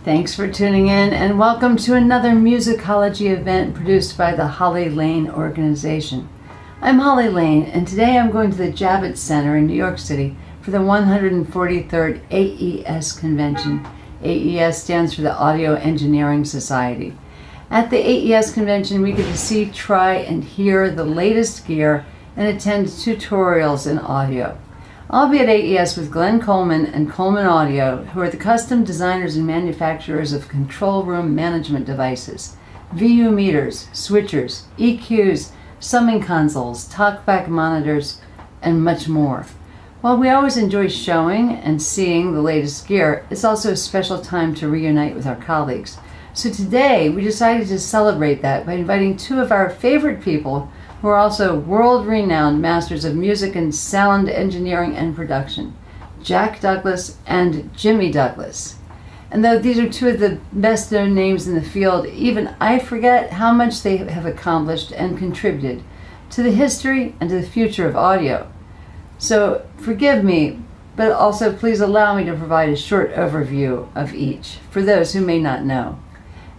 Thanks for tuning in and welcome to another musicology event produced by the Holly Lane organization. I'm Holly Lane and today I'm going to the Javits Center in New York City for the 143rd AES convention. AES stands for the Audio Engineering Society. At the AES convention we get to see, try, and hear the latest gear and attend tutorials in audio. I'll be at AES with Glenn Coleman and Coleman Audio, who are the custom designers and manufacturers of control room management devices, VU meters, switchers, EQs, summing consoles, talkback monitors, and much more. While we always enjoy showing and seeing the latest gear, it's also a special time to reunite with our colleagues. So today we decided to celebrate that by inviting two of our favorite people who are also world-renowned masters of music and sound engineering and production, Jack Douglas and Jimmy Douglas. And though these are two of the best-known names in the field, even I forget how much they have accomplished and contributed to the history and to the future of audio. So forgive me, but also please allow me to provide a short overview of each for those who may not know.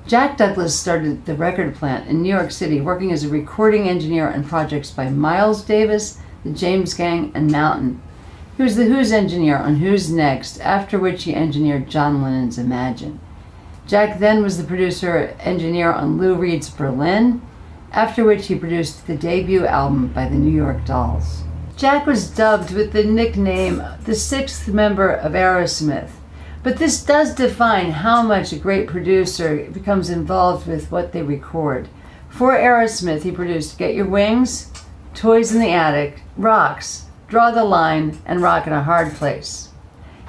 Jack Douglas started the record plant in New York City, working as a recording engineer on projects by Miles Davis, the James Gang, and Mountain. He was the Who's engineer on Who's Next, after which he engineered John Lennon's Imagine. Jack then was the producer-engineer on Lou Reed's Berlin, after which he produced the debut album by the New York Dolls. Jack was dubbed with the nickname the sixth member of Aerosmith. But this does define how much a great producer becomes involved with what they record. For Aerosmith, he produced Get Your Wings, Toys in the Attic, Rocks, Draw the Line, and Rock in a Hard Place.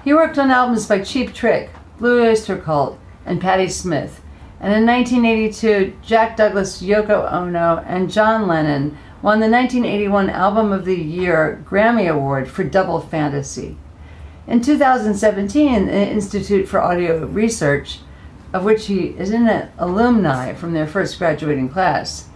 He worked on albums by Cheap Trick, Blue Oyster Cult, and Patti Smith. And in 1982, Jack Douglas, Yoko Ono, and John Lennon won the 1981 Album of the Year Grammy Award for Double Fantasy. In 2017, the Institute for Audio Research, of which he is an alumni from their first graduating class,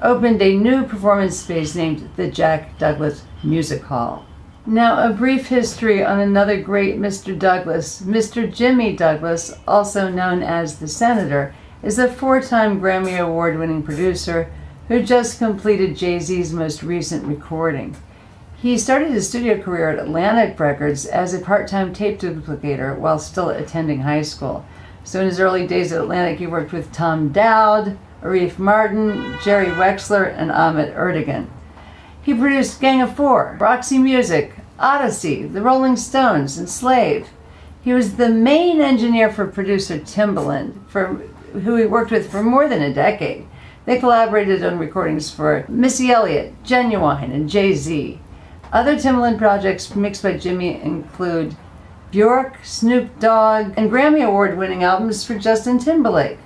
opened a new performance space named the Jack Douglas Music Hall. Now, a brief history on another great Mr. Douglas. Mr. Jimmy Douglas, also known as the Senator, is a four-time Grammy Award-winning producer who just completed Jay-Z's most recent recording. He started his studio career at Atlantic Records as a part-time tape duplicator while still attending high school. So in his early days at Atlantic, he worked with Tom Dowd, Arif Martin, Jerry Wexler, and Ahmet Ertegun. He produced Gang of Four, Roxy Music, Odyssey, The Rolling Stones, and Slave. He was the main engineer for producer Timbaland, who he worked with for more than a decade. They collaborated on recordings for Missy Elliott, Genuine, and Jay-Z. Other Timbaland projects mixed by Jimmy include Bjork, Snoop Dogg, and Grammy Award-winning albums for Justin Timberlake.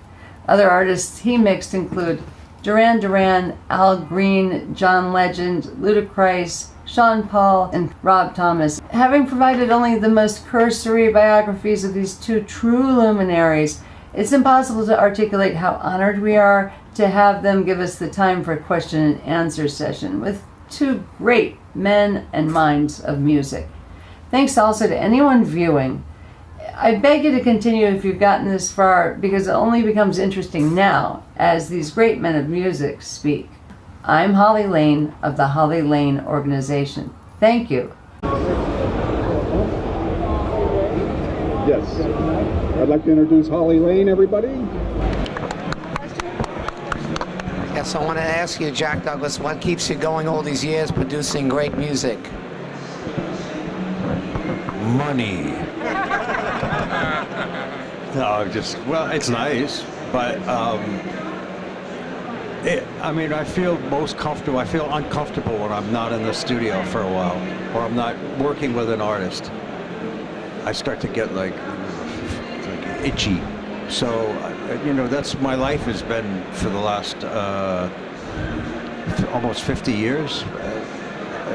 Other artists he mixed include Duran Duran, Al Green, John Legend, Ludacris, Sean Paul, and Rob Thomas. Having provided only the most cursory biographies of these two true luminaries, it's impossible to articulate how honored we are to have them give us the time for a question and answer session with two great men and minds of music. Thanks also to anyone viewing. I beg you to continue if you've gotten this far, because it only becomes interesting now as these great men of music speak. I'm Holly Lane of the Holly Lane organization. Thank you. Yes. I'd like to introduce Holly Lane, everybody. Yes, I want to ask you, Jack Douglas, what keeps you going all these years producing great music? Money. No, well, it's nice, but I feel most comfortable. I feel uncomfortable when I'm not in the studio for a while, or I'm not working with an artist. I start to get like itchy. So, that's my life has been for the last almost 50 years,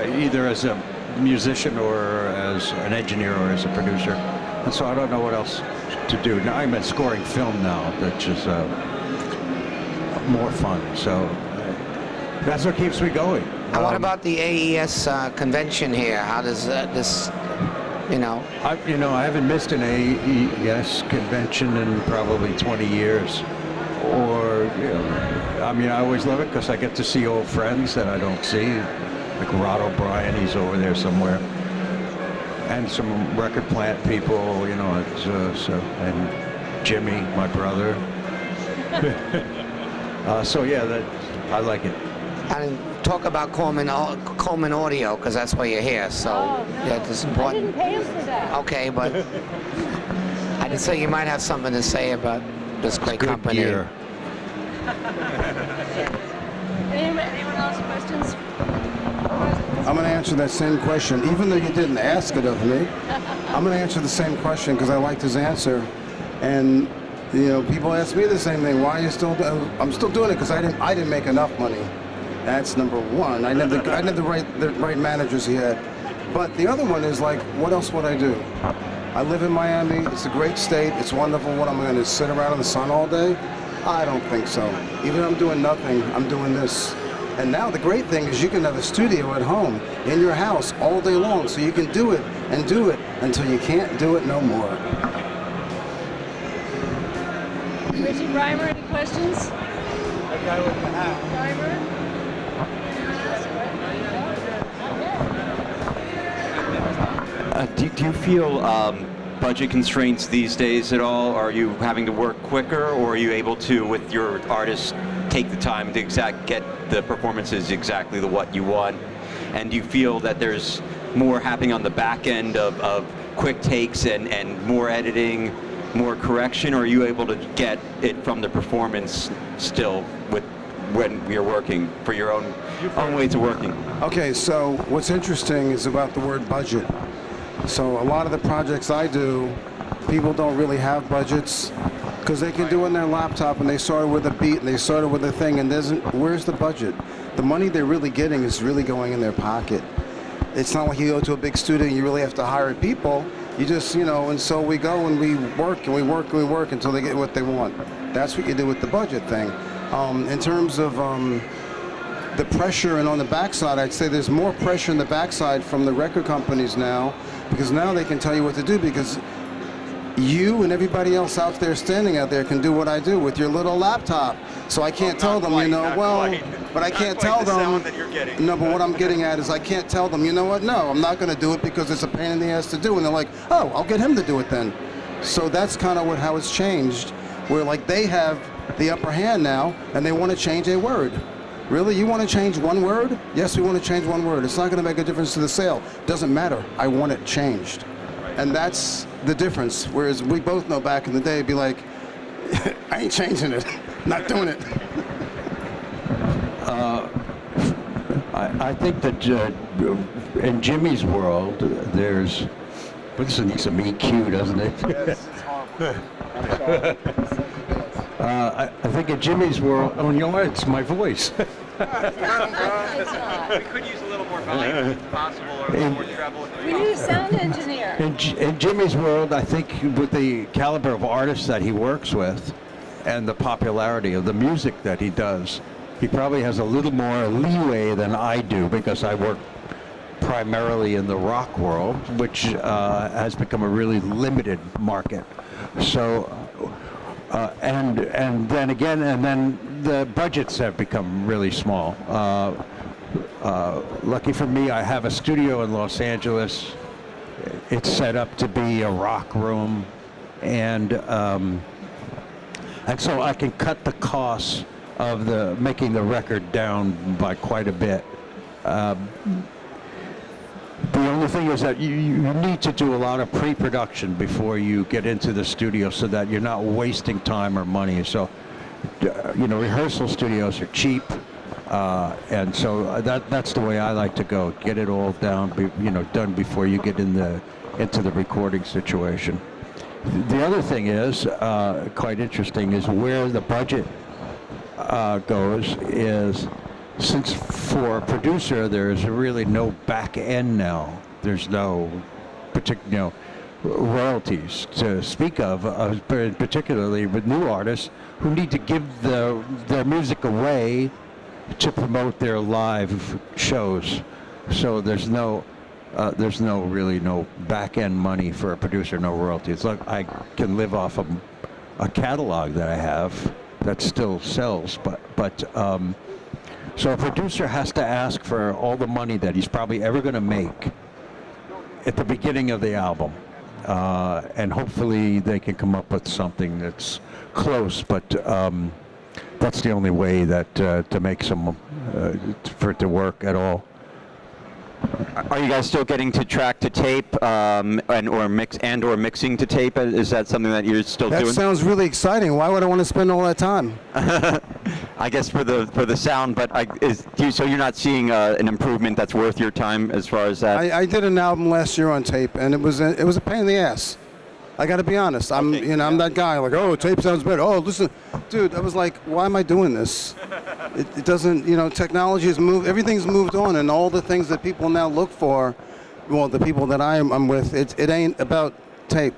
either as a musician or as an engineer or as a producer. And so I don't know what else to do. Now I'm scoring film now, which is more fun. So that's what keeps me going. What about the AES convention here? How does this You know. I haven't missed an AES convention in probably 20 years. Or, I always love it because I get to see old friends that I don't see. Like Rod O'Brien, he's over there somewhere. And some record plant people, and Jimmy, my brother. I like it. And talk about Coleman Audio, because that's why you're here. So yeah, it's important. I didn't pay him for that. Okay, but I just say you might have something to say about this great Good company. gear. Anyone else questions? I'm going to answer that same question, even though you didn't ask it of me. I'm going to answer the same question because I liked his answer. And people ask me the same thing. Why are you still? I'm still doing it because I didn't make enough money. That's number one. I didn't have the right managers he had. But the other one is like, what else would I do? I live in Miami. It's a great state. It's wonderful. What, I'm going to sit around in the sun all day? I don't think so. Even if I'm doing nothing, I'm doing this. And now the great thing is you can have a studio at home, in your house, all day long. So you can do it and do it until you can't do it no more. Richie Reimer, any questions? That guy with the hat. Reimer? Do you feel budget constraints these days at all? Are you having to work quicker, or are you able to, with your artists, take the time to get the performances exactly what you want? And do you feel that there's more happening on the back end of quick takes and more editing, more correction, or are you able to get it from the performance still when you're working for your own ways of working? Okay, so what's interesting is about the word budget. So a lot of the projects I do, people don't really have budgets because they can do it on their laptop, and they started with a beat and they started with a thing, and where's the budget? The money they're really getting is really going in their pocket. It's not like you go to a big studio and you really have to hire people. You just, and so we go and we work and we work and we work until they get what they want. That's what you do with the budget thing. In terms of the pressure and on the backside, I'd say there's more pressure in the backside from the record companies now, because now they can tell you what to do, because you and everybody else out there standing out there can do what I do with your little laptop. So I can't tell them, but I can't tell them. No, but what I'm getting at is I can't tell them, you know what? No, I'm not going to do it because it's a pain in the ass to do. And they're like, oh, I'll get him to do it then. So that's kind of how it's changed, where like they have the upper hand now and they want to change a word. Really? You want to change one word? Yes, we want to change one word. It's not going to make a difference to the sale. Doesn't matter. I want it changed. And that's the difference. Whereas we both know back in the day, it'd be like, I ain't changing it. Not doing it. I think that in Jimmy's world, there's, but this needs some EQ, doesn't it? Yes, it's horrible. I'm sorry. I think in Jimmy's world, you know what? It's my voice. We could use a little more volume if possible, or a little more treble. We need a sound engineer. In Jimmy's world, I think with the caliber of artists that he works with and the popularity of the music that he does, he probably has a little more leeway than I do, because I work primarily in the rock world, which has become a really limited market. So, and then again, the budgets have become really small. Lucky for me, I have a studio in Los Angeles. It's set up to be a rock room, and so I can cut the costs of making the record down by quite a bit. The only thing is that you need to do a lot of pre-production before you get into the studio, so that you're not wasting time or money. So, rehearsal studios are cheap, and so that's the way I like to go. Get it all done before you get into the recording situation. The other thing is quite interesting is where the budget goes is, since for a producer there's really no back end now, there's no particular royalties to speak of, particularly with new artists who need to give their music away to promote their live shows. So there's no there's really no back-end money for a producer, no royalties. Look, I can live off of a catalog that I have that still sells, but so a producer has to ask for all the money that he's probably ever going to make at the beginning of the album, and hopefully they can come up with something that's close, but that's the only way that to make some for it to work at all. Are you guys still getting to track to tape or mixing to tape? Is that something that you're still doing? That sounds really exciting. Why would I want to spend all that time? I guess for the sound, but so you're not seeing an improvement that's worth your time as far as that? I did an album last year on tape, and it was a pain in the ass. I got to be honest. I'm that guy like, oh, tape sounds better. Oh, listen, dude. I was like, why am I doing this? It doesn't. Technology has moved. Everything's moved on, and all the things that people now look for. Well, the people that I'm with, it ain't about tape.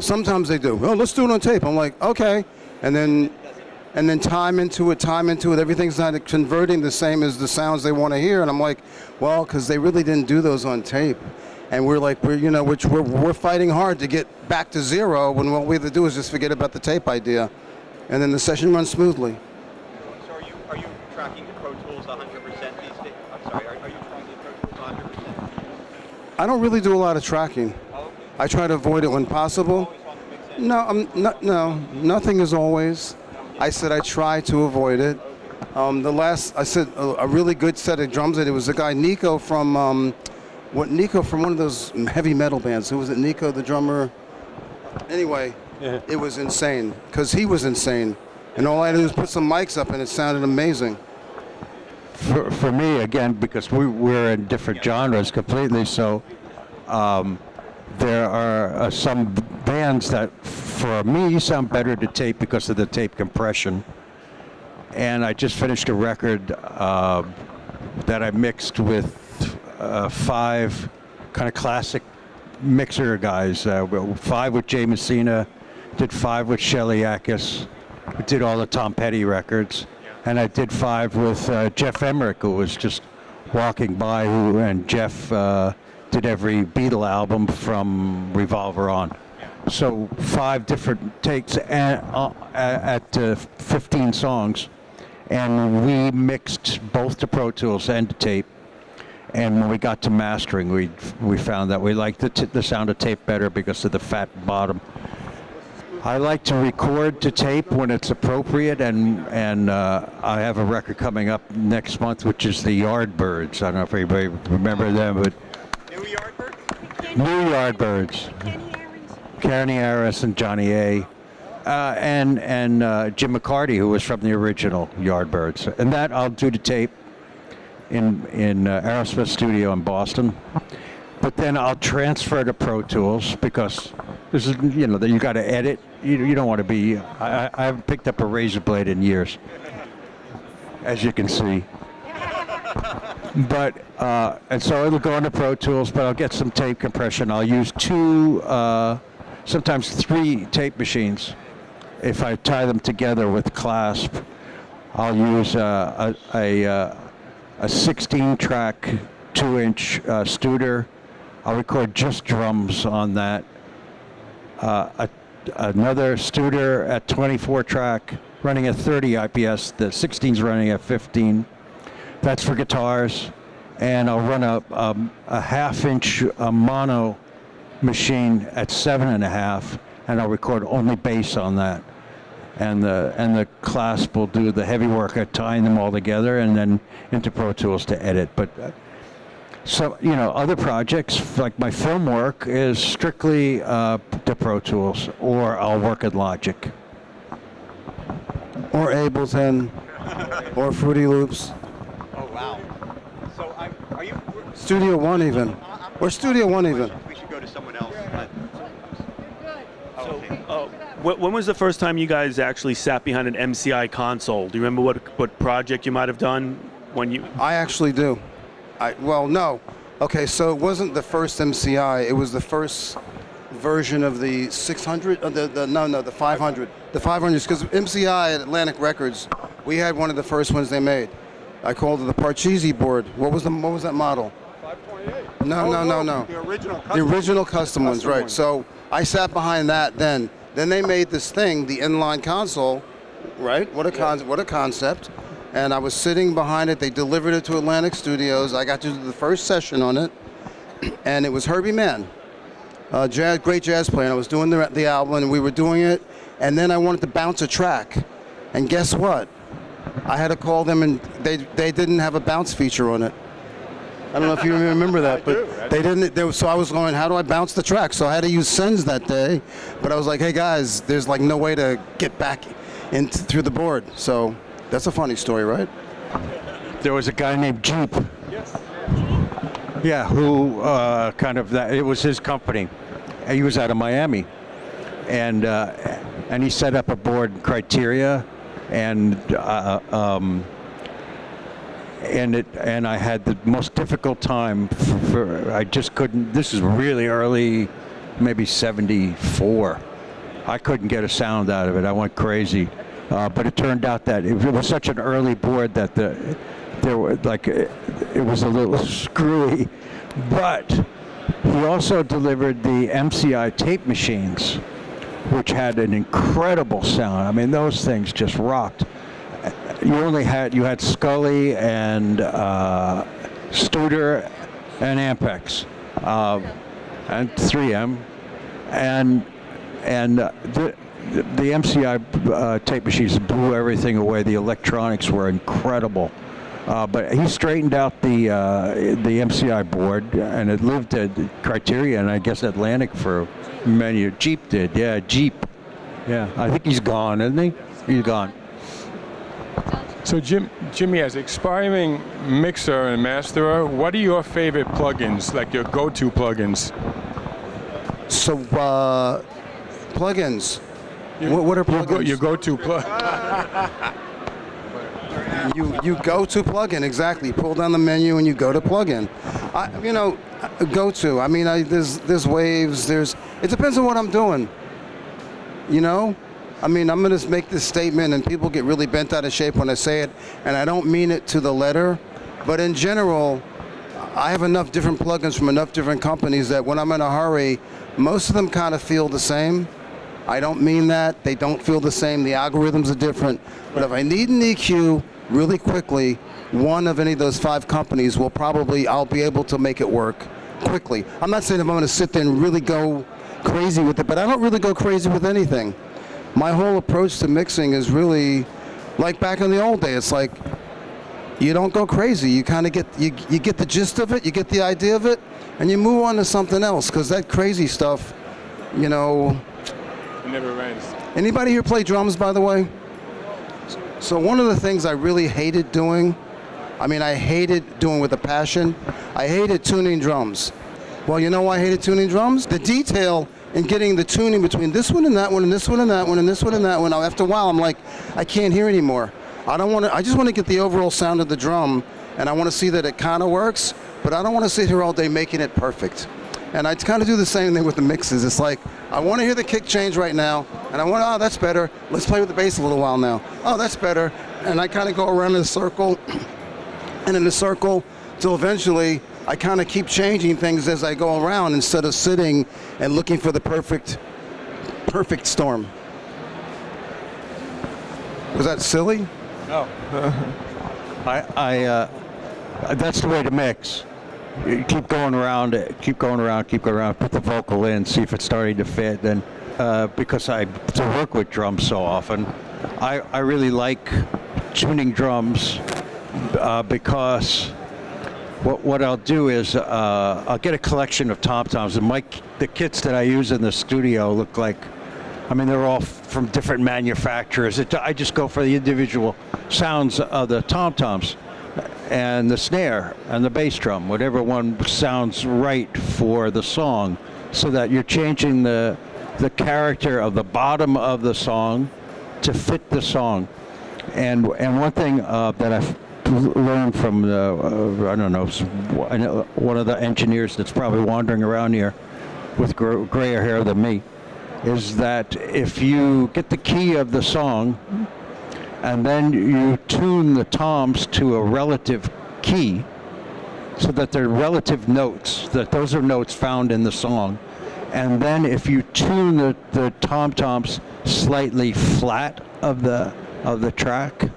Sometimes they do. Oh, let's do it on tape. I'm like, okay, and then time into it. Everything's not converting the same as the sounds they want to hear, and I'm like, well, because they really didn't do those on tape. And we're fighting hard to get back to zero when all we have to do is just forget about the tape idea, and then the session runs smoothly. So are you tracking the Pro Tools 100% these days? I'm sorry, are you tracking the Pro Tools 100%? I don't really do a lot of tracking. Oh, okay. I try to avoid it when possible. No, nothing is always. I said I try to avoid it. I said a really good set of drums. It was a guy Nico from one of those heavy metal bands. Who was it? Nico, the drummer. Anyway, It was insane because he was insane, and all I did was put some mics up, and it sounded amazing. For me, again, because we're in different genres completely, so there are some bands that, for me, sound better to tape because of the tape compression. And I just finished a record that I mixed with 5 kind of classic mixer guys. 5 with Jay Messina, did 5 with Shelly Akis, did all the Tom Petty records, and I did 5 with Jeff Emmerich, who was just walking by, and Jeff did every Beatle album from Revolver on. So 5 different takes at 15 songs, and we mixed both to Pro Tools and to tape. And when we got to mastering, we found that we liked the sound of tape better because of the fat bottom. I like to record to tape when it's appropriate, and I have a record coming up next month, which is the Yardbirds. I don't know if anybody remember them, but New Yardbirds. Kenny Harris and Johnny A. And Jim McCarty, who was from the original Yardbirds. And that I'll do to tape in Aerosmith Studio in Boston. But then I'll transfer to Pro Tools because this is, you got to edit. You don't want to be. I haven't picked up a razor blade in years, as you can see. But and so it'll go into Pro Tools, but I'll get some tape compression. I'll use 2, sometimes 3 tape machines. If I tie them together with clasp, I'll use a 16-track 2-inch Studer. I'll record just drums on that. Another Studer at 24-track, running at 30 IPS. The 16's running at 15. That's for guitars. And I'll run a half-inch mono machine at 7.5, and I'll record only bass on that. And the clasp will do the heavy work of tying them all together, and then into Pro Tools to edit. But so other projects like my film work is strictly to Pro Tools, or I'll work at Logic, Or Ableton, or Fruity Loops. Oh wow! So are you? Studio One even, or Studio One even. We should go to someone else. When was the first time you guys actually sat behind an MCI console? Do you remember what project you might have done when you? I actually do. No. Okay, so it wasn't the first MCI. It was the first version of the 600. The 500. The 500s, because MCI at Atlantic Records, we had one of the first ones they made. I called it the Parcheesi board. What was that model? 528. No. The original custom ones, right. So I sat behind that then. Then they made this thing, the inline console, right? What a concept. And I was sitting behind it. They delivered it to Atlantic Studios. I got to do the first session on it. And it was Herbie Mann, great jazz player. And I was doing the album, and we were doing it. And then I wanted to bounce a track. And guess what? I had to call them, and they didn't have a bounce feature on it. I don't know if you remember that, but they didn't. So I was going, how do I bounce the track? So I had to use sends that day. But I was like, hey guys, there's like no way to get back through the board. So that's a funny story, right? There was a guy named Jeep. Yeah, who it was his company. He was out of Miami, and he set up a board in Criteria, and I had the most difficult time I just couldn't. This is really early, maybe '74. I couldn't get a sound out of it. I went crazy, but it turned out that it was such an early board that it was a little screwy. But he also delivered the MCI tape machines, which had an incredible sound. I mean, those things just rocked. You had Scully and Studer and Ampex and 3M, and the MCI tape machines blew everything away. The electronics were incredible. But he straightened out the MCI board, and it lived at Criteria and I guess Atlantic for many years. Jeep did, yeah, Jeep. Yeah, I think he's gone, isn't he? He's gone. So Jimmy, as expiring mixer and masterer, what are your favorite plugins, like your go-to plugins? So plugins. What are plugins? Your go-to plug. You go to plugin, exactly. Pull down the menu and you go to plugin. Go to. I mean, there's waves. It depends on what I'm doing. I mean, I'm going to make this statement, and people get really bent out of shape when I say it, and I don't mean it to the letter. But in general, I have enough different plugins from enough different companies that when I'm in a hurry, most of them kind of feel the same. I don't mean that. They don't feel the same. The algorithms are different. But if I need an EQ really quickly, one of any of those 5 companies I'll be able to make it work quickly. I'm not saying I'm going to sit there and really go crazy with it, but I don't really go crazy with anything. My whole approach to mixing is really like back in the old days. It's like you don't go crazy. You kind of get the gist of it, you get the idea of it, and you move on to something else, because that crazy stuff, It never ends. Anybody here play drums, by the way? So one of the things I really hated doing, I hated doing with a passion, I hated tuning drums. Well, you know why I hated tuning drums? The detail in getting the tuning between this one and that one and this one and that one and this one and that one. After a while, I'm like, I can't hear anymore. I just want to get the overall sound of the drum, and I want to see that it kind of works, but I don't want to sit here all day making it perfect. And I kind of do the same thing with the mixes. It's like, I want to hear the kick change right now, and oh, that's better. Let's play with the bass a little while now. Oh, that's better. And I kind of go around in a circle, and in a circle, till eventually I kind of keep changing things as I go around instead of sitting and looking for the perfect storm. Was that silly? No. That's the way to mix. You keep going around, put the vocal in, see if it's starting to fit. Then, because I work with drums so often, I really like tuning drums because what I'll do is I'll get a collection of tom-toms, and the kits that I use in the studio look like, they're all from different manufacturers. I just go for the individual sounds of the tom-toms and the snare and the bass drum, whatever one sounds right for the song, so that you're changing the character of the bottom of the song to fit the song. And one thing that I've learned from one of the engineers that's probably wandering around here with grayer hair than me, is that if you get the key of the song and then you tune the toms to a relative key, so that they're relative notes, that those are notes found in the song. And then if you tune the tom-toms slightly flat of the track,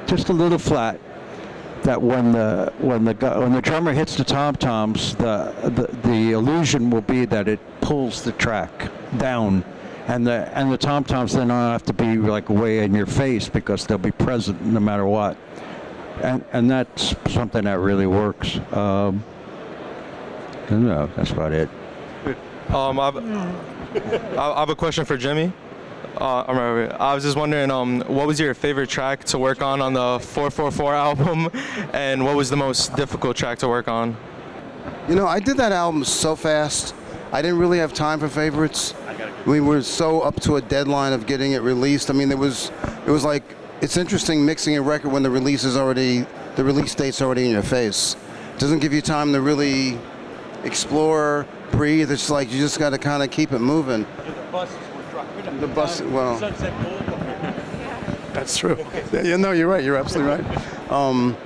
just a little flat, that when the drummer hits the tom-toms, the illusion will be that it pulls the track down, and the tom-toms then don't have to be like way in your face because they'll be present no matter what, and that's something that really works. No, that's about it. I have a question for Jimmy. I was just wondering, what was your favorite track to work on the 444 album, and what was the most difficult track to work on? You know, I did that album so fast, I didn't really have time for favorites. We were so up to a deadline of getting it released. I mean, it was like, it's interesting mixing a record when the release date's already in your face. It doesn't give you time to really explore, breathe. It's like you just got to kind of keep it moving. The bus, well, that's true. Yeah, no, you're right. You're absolutely right.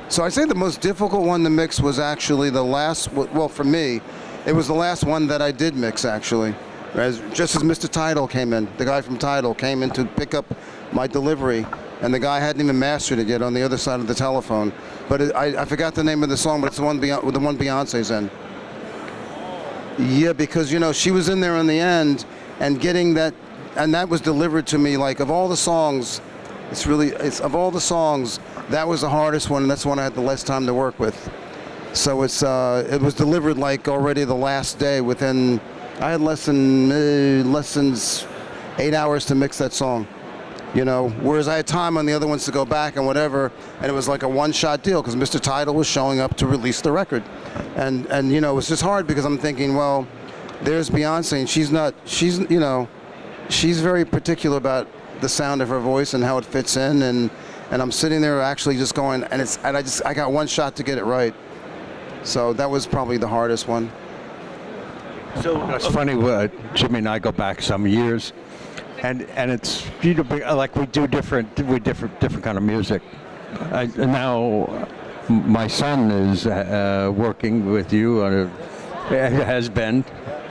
So I'd say the most difficult one to mix was actually the last. Well, for me, it was the last one that I did mix actually. Just as Mr. Tidal came in, the guy from Tidal came in to pick up my delivery, and the guy hadn't even mastered it yet on the other side of the telephone. But I forgot the name of the song, but it's the one Beyonce's in. Yeah, because you know she was in there in the end, and getting that, and that was delivered to me like of all the songs, it's of all the songs, that was the hardest one, and that's the one I had the less time to work with. So it was delivered like already the last day. I had less than 8 hours to mix that song. You know, whereas I had time on the other ones to go back and whatever, and it was like a one-shot deal because Mr. Tidal was showing up to release the record, and you know it was just hard because I'm thinking, well, there's Beyonce, and she's very particular about the sound of her voice and how it fits in, and I'm sitting there actually just going, I got one shot to get it right, so that was probably the hardest one. So it's funny, Jimmy and I go back some years. And it's like we do different kind of music. Now my son is working with you has been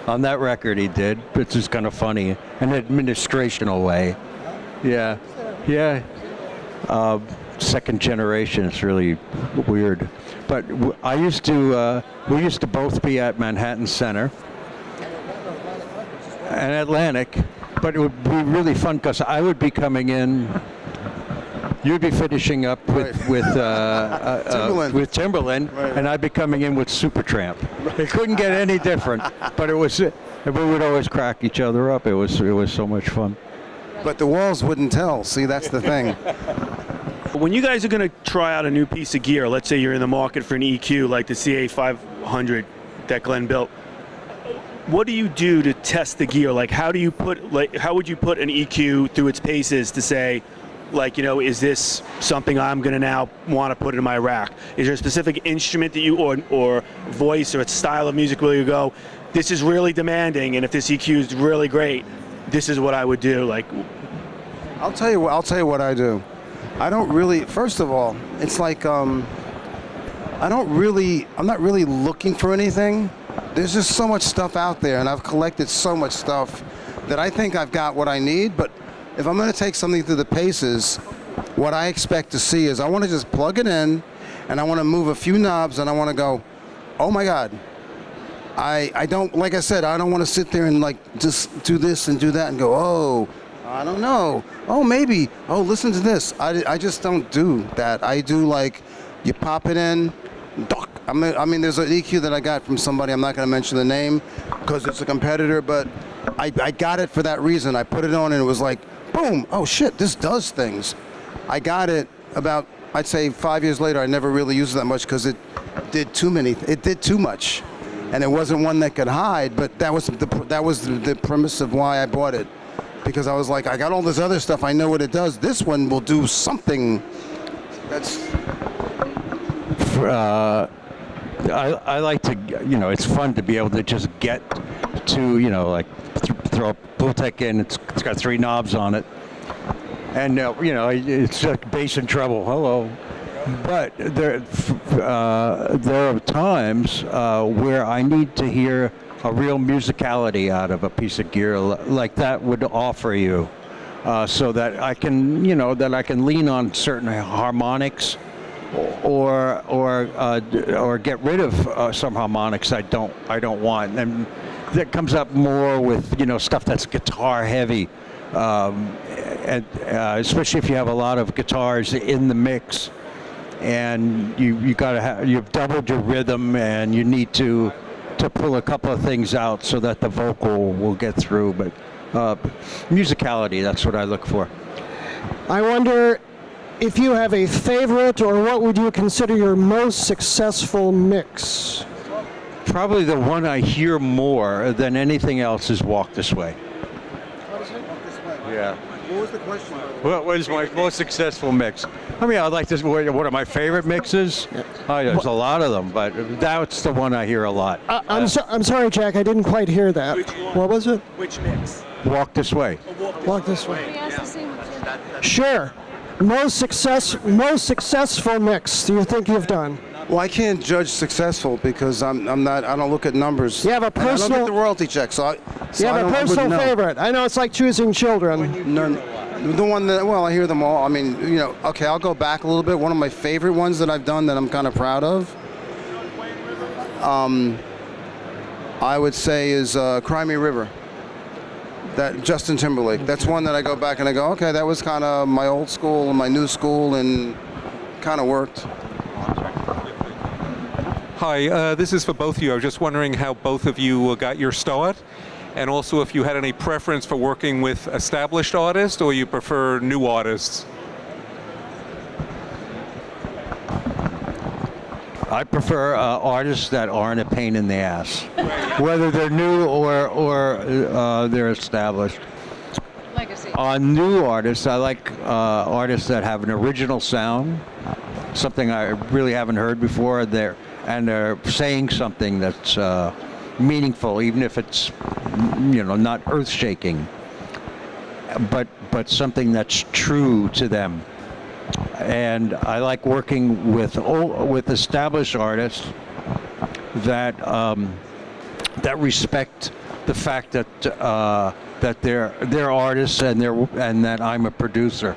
on that record he did, which is kind of funny, an administrational way. Yeah. Second generation. It's really weird. But we used to both be at Manhattan Center and Atlantic. But it would be really fun because I would be coming in, you'd be finishing up with Timberland, right. And I'd be coming in with Supertramp. Right. It couldn't get any different, but we would always crack each other up. It was so much fun. But the walls wouldn't tell. See, that's the thing. When you guys are going to try out a new piece of gear, let's say you're in the market for an EQ like the CA500 that Glenn built. What do you do to test the gear? Like, how would you put an EQ through its paces to say, like, you know, is this something I'm going to now want to put in my rack? Is there a specific instrument that you, or voice, or a style of music where you go, this is really demanding, and if this EQ is really great, this is what I would do? Like, I'll tell you what I do. I don't really. First of all, it's like I'm not really looking for anything. There's just so much stuff out there, and I've collected so much stuff that I think I've got what I need. But if I'm going to take something through the paces, what I expect to see is I want to just plug it in, and I want to move a few knobs, and I want to go, oh my God. I don't, like I said, I don't want to sit there and like just do this and do that and go, oh, I don't know. Oh, maybe. Oh, listen to this. I just don't do that. I do like, you pop it in, duck. I mean, there's an EQ that I got from somebody, I'm not going to mention the name because it's a competitor, but I got it for that reason. I put it on and it was like, boom, oh shit, this does things. I got it about, I'd say 5 years later. I never really used it that much because it did too much. And it wasn't one that could hide, but that was the premise of why I bought it. Because I was like, I got all this other stuff, I know what it does. This one will do something that's... I like to, you know, it's fun to be able to just get to, you know, like throw a Pultec in, it's got 3 knobs on it. And, you know, it's like bass and treble, hello. But there are times where I need to hear a real musicality out of a piece of gear like that would offer you, so that I can, that I can lean on certain harmonics, or get rid of some harmonics I don't want, and that comes up more with stuff that's guitar heavy, and especially if you have a lot of guitars in the mix, and you've doubled your rhythm, and you need to pull a couple of things out so that the vocal will get through. But musicality, that's what I look for. I wonder if you have a favorite, or what would you consider your most successful mix? Probably the one I hear more than anything else is Walk This Way. What is it? Walk This Way. Yeah. What was the question? What is my most successful mix? I mean, I'd like to. One of my favorite mixes. Oh, yeah, there's a lot of them, but that's the one I hear a lot. I'm sorry, Jack. I didn't quite hear that. What was it? Which mix? Walk This Way. Walk This Way. Sure. Most successful mix do you think you've done? Well, I can't judge successful because I don't look at numbers. You have a And I don't personal- get the royalty check, so You have a personal favorite. I know it's like choosing children. No, the one that, well, I hear them all. I mean, okay, I'll go back a little bit. One of my favorite ones that I've done that I'm kind of proud of, I would say is Cry Me River. That Justin Timberlake. That's one that I go back and I go, okay, that was kind of my old school and my new school, and kind of worked. Hi, this is for both of you. I was just wondering how both of you got your start, and also if you had any preference for working with established artists or you prefer new artists. I prefer artists that aren't a pain in the ass, whether they're new or they're established. Legacy. On new artists, I like artists that have an original sound, something I really haven't heard before, and they're saying something that's meaningful, even if it's not earth-shaking, but something that's true to them. And I like working with established artists that respect the fact that they're artists and that I'm a producer,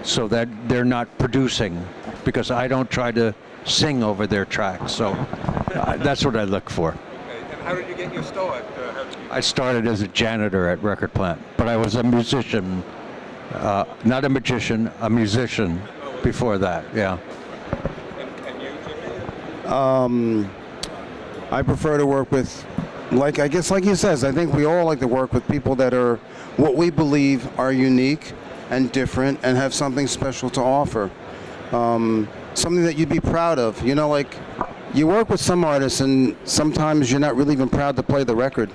so that they're not producing, because I don't try to sing over their tracks. So that's what I look for. Okay. And how did you get your start? I started as a janitor at Record Plant, but I was a musician, not a magician, a musician before that, yeah. And you, Jimmy? I prefer to work with, like he says, I think we all like to work with people that are what we believe are unique and different and have something special to offer. Something that you'd be proud of. Like you work with some artists and sometimes you're not really even proud to play the record.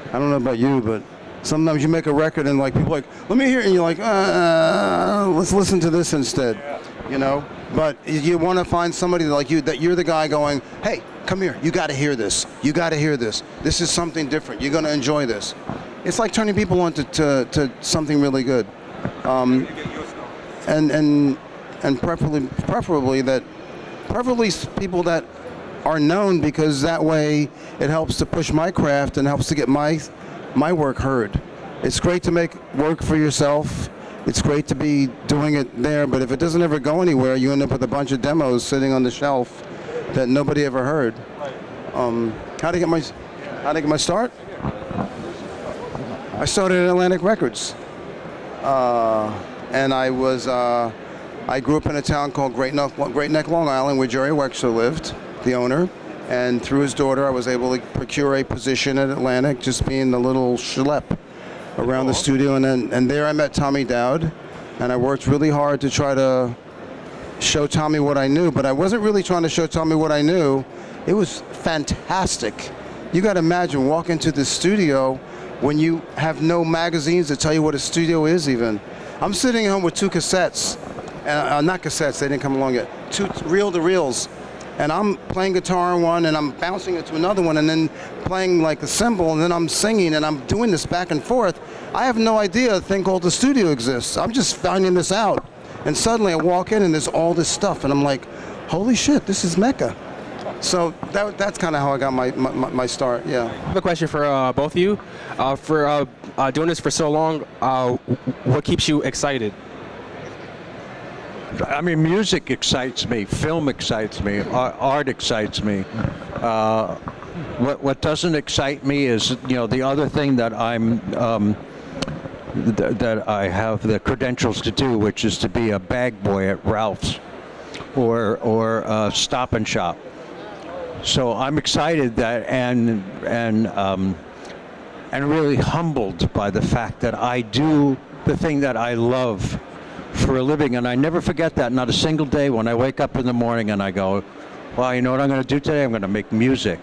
I don't know about you, but sometimes you make a record and like people are like, let me hear it, and you're like, let's listen to this instead. But you want to find somebody like you, that you're the guy going, hey, come here, you got to hear this. You got to hear this. This is something different. You're going to enjoy this. It's like turning people on to something really good. And preferably people that are known, because that way it helps to push my craft and helps to get my work heard. It's great to make work for yourself. It's great to be doing it there, but if it doesn't ever go anywhere, you end up with a bunch of demos sitting on the shelf that nobody ever heard. How to get my start? I started at Atlantic Records, and I grew up in a town called Great Neck, Long Island, where Jerry Wexler lived, the owner. And through his daughter, I was able to procure a position at Atlantic, just being the little schlep around the studio. And there I met Tommy Dowd, and I worked really hard to try to show Tommy what I knew. But I wasn't really trying to show Tommy what I knew. It was fantastic. You got to imagine walking to the studio when you have no magazines to tell you what a studio is even. I'm sitting at home with two cassettes, not cassettes, they didn't come along yet, two reel-to-reels. And I'm playing guitar on one, and I'm bouncing it to another one, and then playing like a cymbal, and then I'm singing, and I'm doing this back and forth. I have no idea a thing called the studio exists. I'm just finding this out. And suddenly I walk in and there's all this stuff, and I'm like, holy shit, this is Mecca. So that's kind of how I got my start, yeah. I have a question for both of you. For doing this for so long, what keeps you excited? I mean, music excites me, film excites me, art excites me. What doesn't excite me is, the other thing that that I have the credentials to do, which is to be a bag boy at Ralph's or Stop and Shop. So I'm excited that and really humbled by the fact that I do the thing that I love for a living, and I never forget that, not a single day when I wake up in the morning and I go, well, you know what I'm going to do today? I'm going to make music.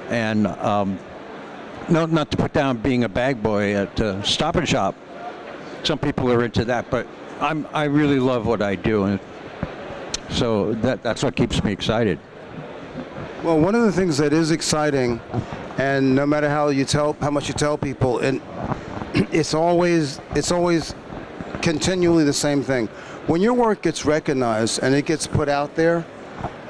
And no, not to put down being a bag boy at Stop and Shop. Some people are into that, but I really love what I do, and so that's what keeps me excited. Well, one of the things that is exciting, and no matter how much you tell people, and it's always continually the same thing. When your work gets recognized and it gets put out there,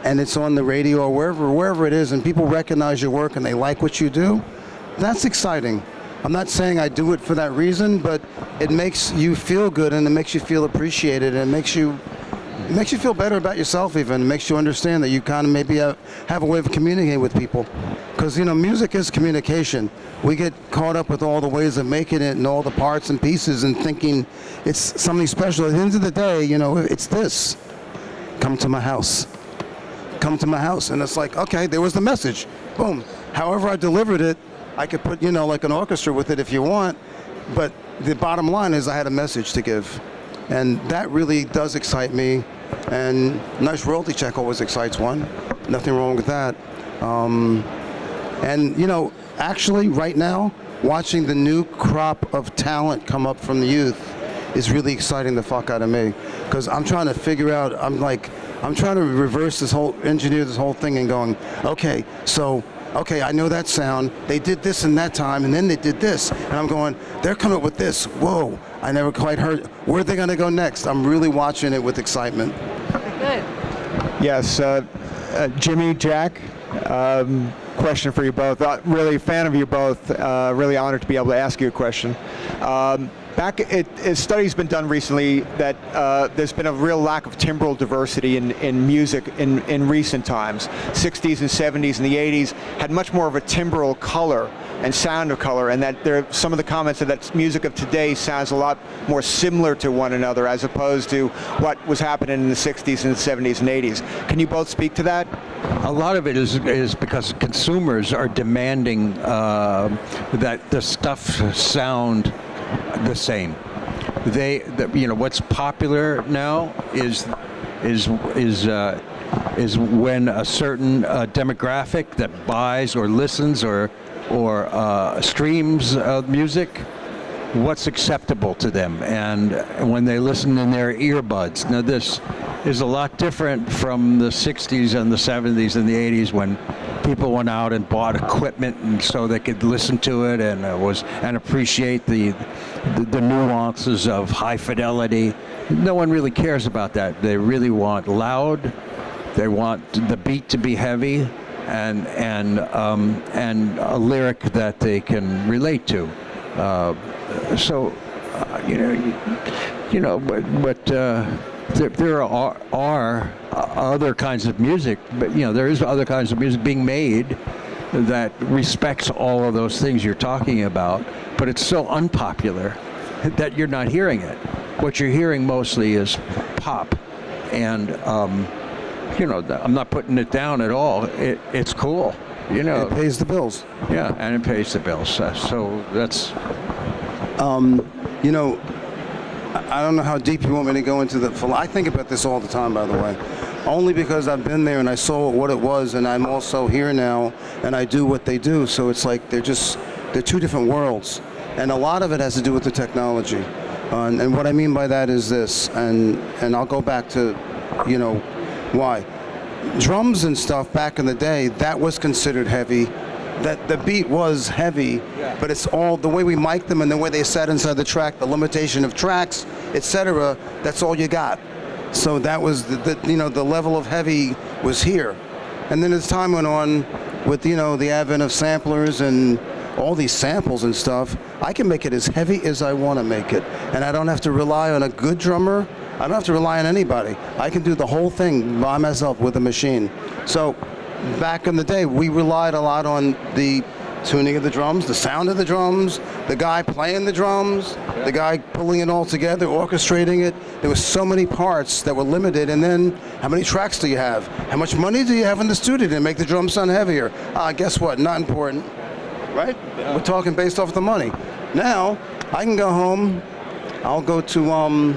and it's on the radio or wherever it is, and people recognize your work and they like what you do, that's exciting. I'm not saying I do it for that reason, but it makes you feel good, and it makes you feel appreciated, and it makes you feel better about yourself even. It makes you understand that you kind of maybe have a way of communicating with people. Because, music is communication. We get caught up with all the ways of making it and all the parts and pieces and thinking it's something special. At the end of the day, it's this. Come to my house. Come to my house. And it's like, okay, there was the message. Boom. However I delivered it, I could put, like an orchestra with it if you want. But the bottom line is I had a message to give. And that really does excite me. And nice royalty check always excites one. Nothing wrong with that. And, actually right now, watching the new crop of talent come up from the youth is really exciting the fuck out of me. Because I'm trying to figure out, I'm trying to reverse engineer this whole thing and going, okay, I know that sound. They did this in that time, and then they did this. And I'm going, they're coming up with this. Whoa, I never quite heard. Where are they going to go next? I'm really watching it with excitement. Good. Yes, Jimmy, Jack, question for you both. Really a fan of you both. Really honored to be able to ask you a question. A study's been done recently that there's been a real lack of timbral diversity in music in recent times. 60s and 70s and the 80s had much more of a timbral color and sound of color, and that some of the comments that music of today sounds a lot more similar to one another as opposed to what was happening in the 60s and the 70s and 80s. Can you both speak to that? A lot of it is because consumers are demanding that the stuff sound the same. What's popular now is when a certain demographic that buys or listens or streams music, what's acceptable to them, and when they listen in their earbuds. Now this is a lot different from the 60s and the 70s and the 80s when people went out and bought equipment and so they could listen to it and appreciate the nuances of high fidelity. No one really cares about that. They really want loud. They want the beat to be heavy and a lyric that they can relate to. There are other kinds of music, but there is other kinds of music being made that respects all of those things you're talking about, but it's so unpopular that you're not hearing it. What you're hearing mostly is pop, and I'm not putting it down at all. It's cool, It pays the bills. Yeah, and it pays the bills. So that's. I don't know how deep you want me to go into I think about this all the time, by the way. Only because I've been there and I saw what it was, and I'm also here now, and I do what they do. So it's like they're two different worlds. And a lot of it has to do with the technology. And what I mean by that is this, and I'll go back to, why. Drums and stuff back in the day, that was considered heavy. That the beat was heavy, but it's all the way we mic them and the way they sat inside the track, the limitation of tracks, etc. that's all you got. So that was the level of heavy was here. And then as time went on, with the advent of samplers and all these samples and stuff, I can make it as heavy as I want to make it, and I don't have to rely on a good drummer. I don't have to rely on anybody. I can do the whole thing by myself with a machine. So back in the day, we relied a lot on the tuning of the drums, the sound of the drums, the guy playing the drums, the guy pulling it all together, orchestrating it. There were so many parts that were limited, and then how many tracks do you have? How much money do you have in the studio to make the drums sound heavier? Guess what? Not important, right? We're talking based off the money. Now, I can go home, I'll go to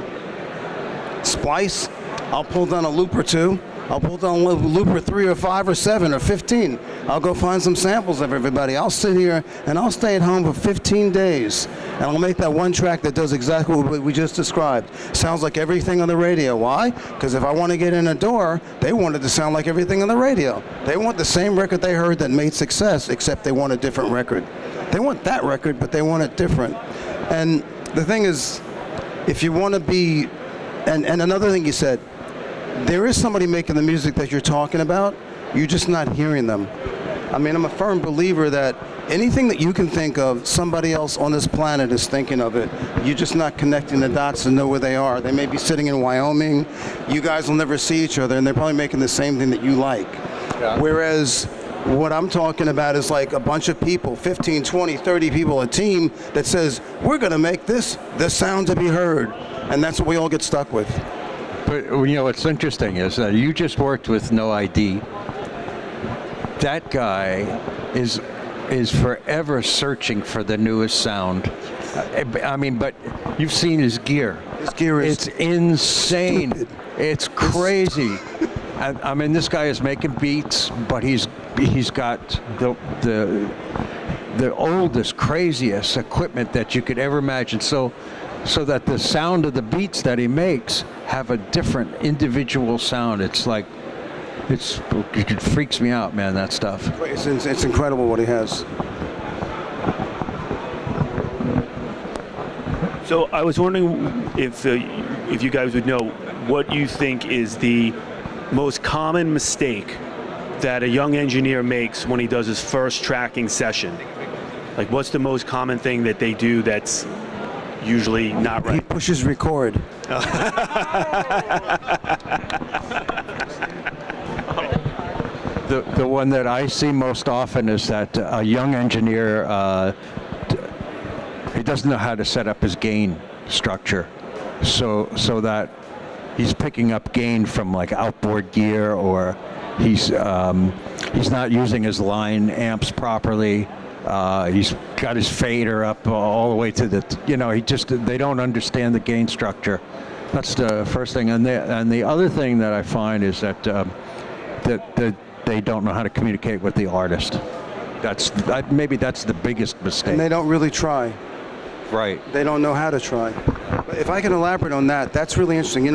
Splice, I'll pull down a loop or two, I'll pull down a loop or 3 or 5 or 7 or 15. I'll go find some samples of everybody. I'll sit here and I'll stay at home for 15 days. And I'll make that one track that does exactly what we just described. Sounds like everything on the radio. Why? Because if I want to get in a door, they want it to sound like everything on the radio. They want the same record they heard that made success, except they want a different record. They want that record, but they want it different. And the thing is, if you want to be, and another thing you said, there is somebody making the music that you're talking about, you're just not hearing them. I mean, I'm a firm believer that anything that you can think of, somebody else on this planet is thinking of it. You're just not connecting the dots to know where they are. They may be sitting in Wyoming, you guys will never see each other, and they're probably making the same thing that you like. Yeah. Whereas what I'm talking about is like a bunch of people, 15, 20, 30 people, a team that says, we're gonna make this sound to be heard. And that's what we all get stuck with. But what's interesting is that you just worked with No ID. That guy is forever searching for the newest sound. I mean, but you've seen his gear. His gear is insane. Stupid. It's crazy. I mean, this guy is making beats, but he's got the oldest, craziest equipment that you could ever imagine. So that the sound of the beats that he makes have a different individual sound. It freaks me out, man, that stuff. It's incredible what he has. So I was wondering if you guys would know what you think is the most common mistake that a young engineer makes when he does his first tracking session. Like, what's the most common thing that they do that's usually not right? He pushes record. The one that I see most often is that a young engineer, he doesn't know how to set up his gain structure, so that he's picking up gain from like outboard gear, or he's not using his line amps properly. He's got his fader up all the way to the, they don't understand the gain structure. That's the first thing. And the other thing that I find is that they don't know how to communicate with the artist. Maybe that's the biggest mistake. And they don't really try. Right. They don't know how to try. But if I can elaborate on that, that's really interesting.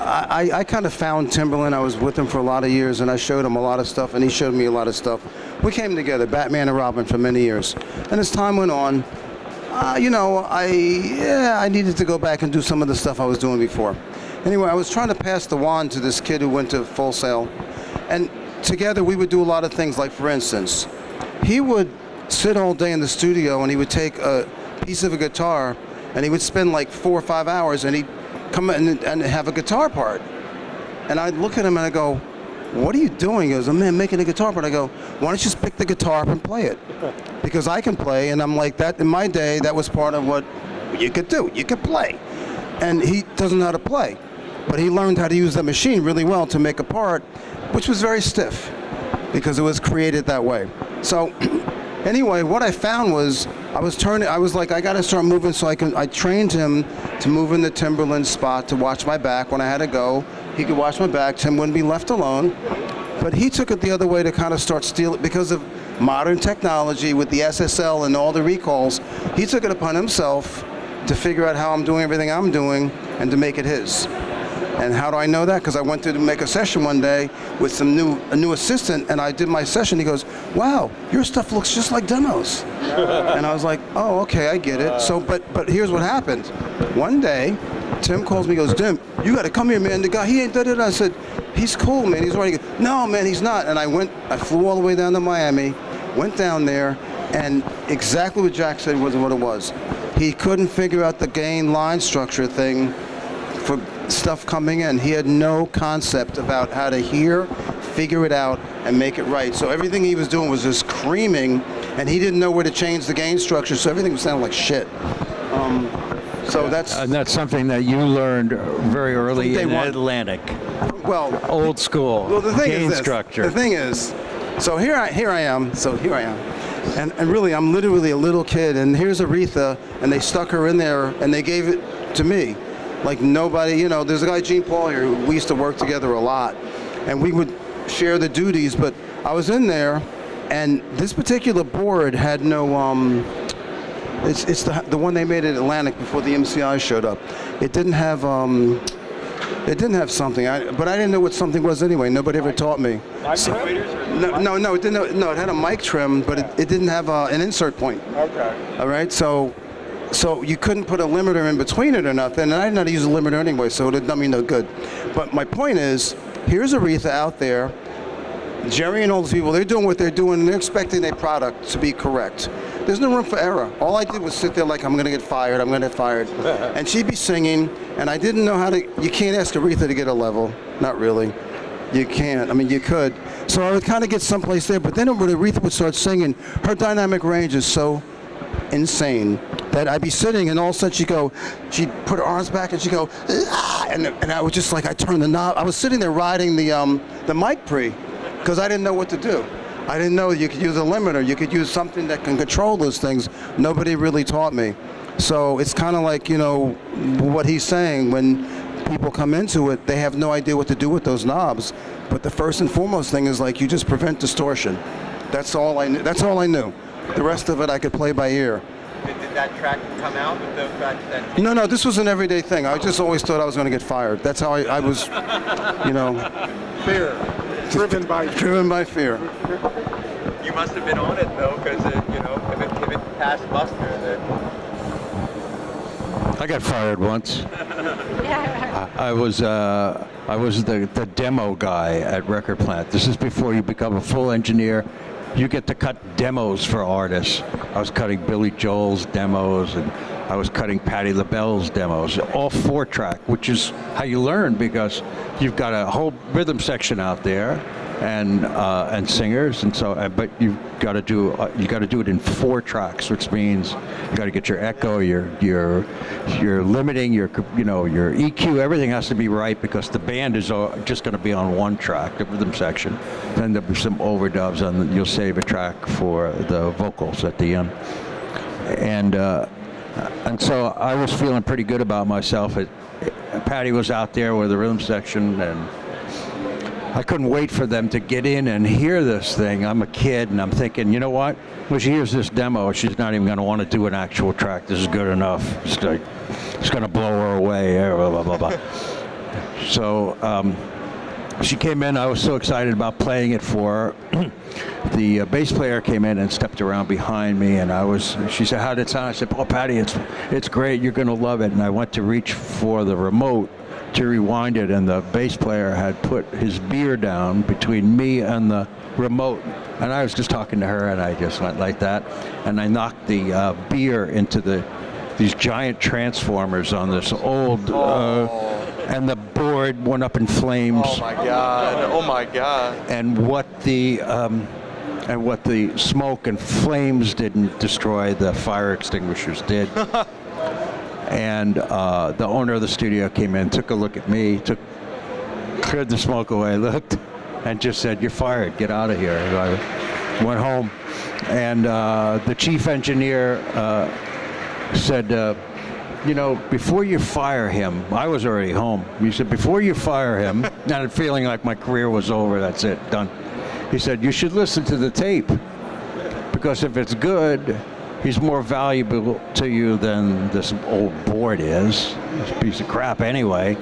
I kind of found Timberland. I was with him for a lot of years, and I showed him a lot of stuff, and he showed me a lot of stuff. We came together, Batman and Robin, for many years. And as time went on, I needed to go back and do some of the stuff I was doing before. Anyway, I was trying to pass the wand to this kid who went to Full Sail, and together we would do a lot of things. Like, for instance, he would sit all day in the studio, and he would take a piece of a guitar, and he would spend like 4 or 5 hours, and he'd come in and have a guitar part. And I'd look at him and I go, what are you doing? He goes, I'm making a guitar part. I go, why don't you just pick the guitar up and play it? Because I can play, and I'm like, that in my day, that was part of what you could do. You could play. And he doesn't know how to play. But he learned how to use the machine really well to make a part, which was very stiff because it was created that way. So anyway, what I found was I was like, I got to start moving, so I trained him to move in the Timberland spot to watch my back when I had to go. He could watch my back. Tim wouldn't be left alone. But he took it the other way to kind of start stealing, because of modern technology with the SSL and all the recalls. He took it upon himself to figure out how I'm doing everything I'm doing and to make it his. And how do I know that? Because I went to make a session one day with a new assistant, and I did my session. He goes, wow, your stuff looks just like demos. And I was like, oh, okay, I get it. So, but here's what happened. One day, Tim calls me, goes, Tim, you got to come here, man. The guy, he ain't da-da-da. I said, he's cool, man. He's already good. No, man, he's not. And I flew all the way down to Miami, went down there, and exactly what Jack said wasn't what it was. He couldn't figure out the gain line structure thing for stuff coming in. He had no concept about how to hear, figure it out, and make it right. So everything he was doing was just screaming, and he didn't know where to change the gain structure, so everything was sounding like shit. So that's something that you learned very early in Atlantic. Well, old school. Well, the thing gain is this. structure. The thing is, so here I am. And really, I'm literally a little kid, and here's Aretha, and they stuck her in there, and they gave it to me. Like nobody, you know, there's a guy, Gene Paul here, who we used to work together a lot, and we would share the duties, but I was in there, and this particular board had no, it's the one they made at Atlantic before the MCI showed up. It didn't have something, but I didn't know what something was anyway. Nobody ever taught me. So, no, it didn't. No, it had a mic trim, but it didn't have an insert point. Okay. All right, so you couldn't put a limiter in between it or nothing, and I didn't know how to use a limiter anyway, so it did me no good. But my point is, here's Aretha out there, Jerry and all those people, they're doing what they're doing, and they're expecting their product to be correct. There's no room for error. All I did was sit there like, I'm going to get fired, and she'd be singing, and I didn't know how to, you can't ask Aretha to get a level, not really. You can't, I mean, you could. So I would kind of get someplace there, but then when Aretha would start singing, her dynamic range is so insane that I'd be sitting, and all of a sudden she'd put her arms back, and she'd go, ah, and I was just like, I turned the knob. I was sitting there riding the mic pre, because I didn't know what to do. I didn't know you could use a limiter. You could use something that can control those things. Nobody really taught me. So it's kind of like, you know, what he's saying, when people come into it, they have no idea what to do with those knobs. But the first and foremost thing is, like, you just prevent distortion. That's all I knew. That's all I knew. The rest of it I could play by ear. Did that track come out with the fact that... No, this was an everyday thing. I just always thought I was going to get fired. That's how I was, you know. Fear. Driven by fear. You must have been on it though, because if it passed muster, then... I got fired once. I was the demo guy at Record Plant. This is before you become a full engineer. You get to cut demos for artists. I was cutting Billy Joel's demos, and I was cutting Patti LaBelle's demos, all 4-track, which is how you learn, because you've got a whole rhythm section out there, and singers, and so. But you've got to do it in 4 tracks, which means you got to get your echo, your limiting, your EQ, everything has to be right, because the band is just going to be on 1 track, the rhythm section. Then there'll be some overdubs, and you'll save a track for the vocals at the end. And so I was feeling pretty good about myself. Patty was out there with the rhythm section, and I couldn't wait for them to get in and hear this thing. I'm a kid, and I'm thinking, you know what? When she hears this demo, she's not even going to want to do an actual track. This is good enough. It's going to blow her away. Blah, blah, blah, blah. So she came in. I was so excited about playing it for her. The bass player came in and stepped around behind me, and she said, "How'd it sound?" I said, "Oh, Patty, it's great. You're going to love it." And I went to reach for the remote to rewind it, and the bass player had put his beer down between me and the remote, and I was just talking to her, and I just went like that, and I knocked the beer into these giant transformers on this old, and the board went up in flames. Oh my God! Oh my God! And what the smoke and flames didn't destroy, the fire extinguishers did. And the owner of the studio came in, took a look at me, cleared the smoke away, looked, and just said, "You're fired. Get out of here." And I went home, and the chief engineer said, before you fire him, I was already home. He said, before you fire him, and feeling like my career was over, that's it, done. He said, you should listen to the tape, because if it's good, he's more valuable to you than this old board is. It's a piece of crap anyway.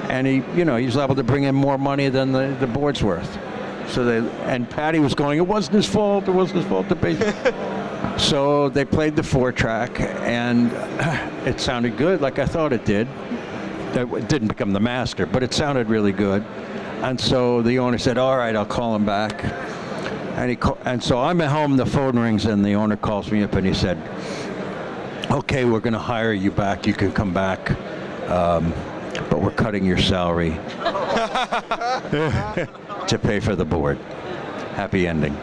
And he's able to bring in more money than the board's worth. And Patty was going, it wasn't his fault, the bass. So they played the 4-track, and it sounded good, like I thought it did. It didn't become the master, but it sounded really good. And so the owner said, all right, I'll call him back. And so I'm at home, the phone rings, and the owner calls me up and he said, okay, we're going to hire you back. You can come back, but we're cutting your salary to pay for the board. Happy ending.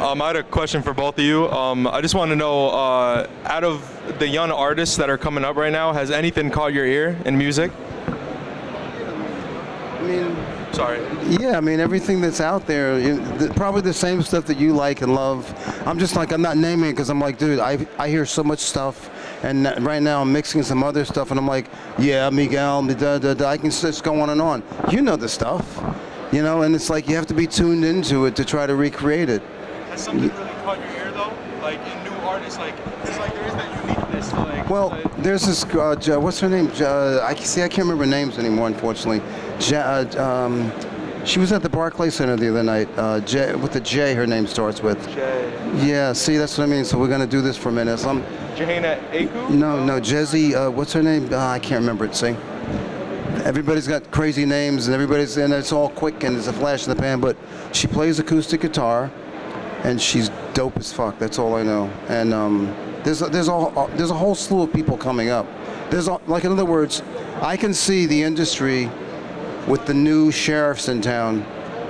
I had a question for both of you. I just want to know, out of the young artists that are coming up right now, has anything caught your ear in music? I mean, sorry. Yeah, I mean, everything that's out there, probably the same stuff that you like and love. I'm just like, I'm not naming it because I'm like, dude, I hear so much stuff, and right now I'm mixing some other stuff, and I'm like, yeah, Miguel, I can just go on and on. You know the stuff, you know, and it's like you have to be tuned into it to try to recreate it. Has something really caught your ear though? Like in new artists, like it's like there is that uniqueness. Like, well, there's this what's her name? I can't remember names anymore, unfortunately. She was at the Barclays Center the other night. With the J, her name starts with. Jay. Yeah, see, that's what I mean. So we're gonna do this for a minute. Jahena Aku? No, Jezzy. What's her name? I can't remember it. See. Everybody's got crazy names, and it's all quick and it's a flash in the pan. But she plays acoustic guitar. And she's dope as fuck. That's all I know. And there's a whole slew of people coming up. Like, in other words, I can see the industry with the new sheriffs in town.